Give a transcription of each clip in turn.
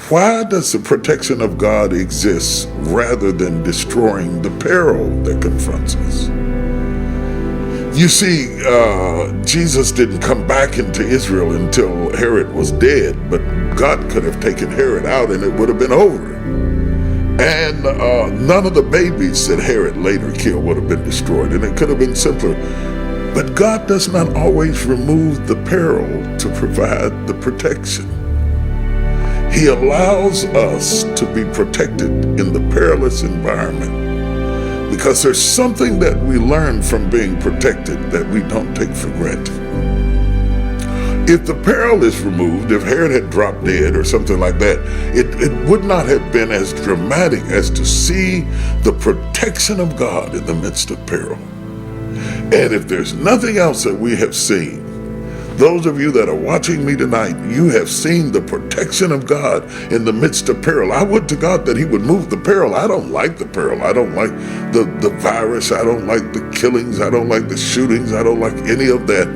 Why does the protection of God exist rather than destroying the peril that confronts us? You see, Jesus didn't come back into Israel until Herod was dead, but God could have taken Herod out and it would have been over. And none of the babies that Herod later killed would have been destroyed, and it could have been simpler. But God does not always remove the peril to provide the protection. He allows us to be protected in the perilous environment because there's something that we learn from being protected that we don't take for granted. If the peril is removed, if Herod had dropped dead or something like that, it would not have been as dramatic as to see the protection of God in the midst of peril. And if there's nothing else that we have seen, those of you that are watching me tonight, you have seen the protection of God in the midst of peril. I would to God that he would move the peril. I don't like the peril. I don't like the virus. I don't like the killings. I don't like the shootings. I don't like any of that.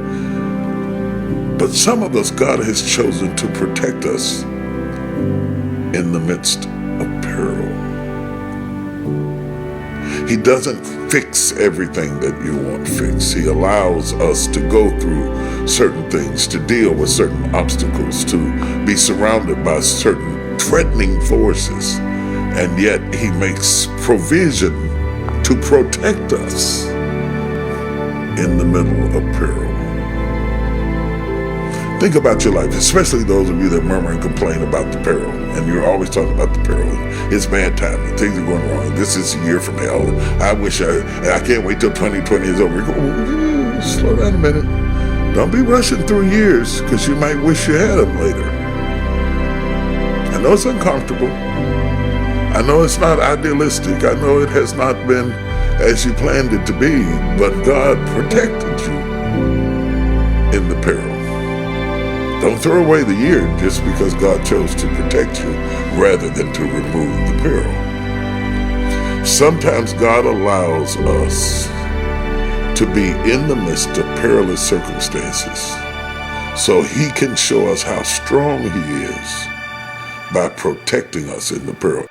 But some of us, God has chosen to protect us in the midst of peril. He doesn't fix everything that you want fixed. He allows us to go through certain things, to deal with certain obstacles, to be surrounded by certain threatening forces. And yet he makes provision to protect us in the middle of peril. Think about your life, especially those of you that murmur and complain about the peril, and you're always talking about the peril. It's bad timing. Things are going wrong. This is a year from hell. I can't wait till 2020 is over. Slow down a minute. Don't be rushing through years because you might wish you had them later. I know it's uncomfortable. I know it's not idealistic. I know it has not been as you planned it to be, but God protected you in the peril. Don't throw away the year just because God chose to protect you rather than to remove the peril. Sometimes God allows us to be in the midst of perilous circumstances so he can show us how strong he is by protecting us in the peril.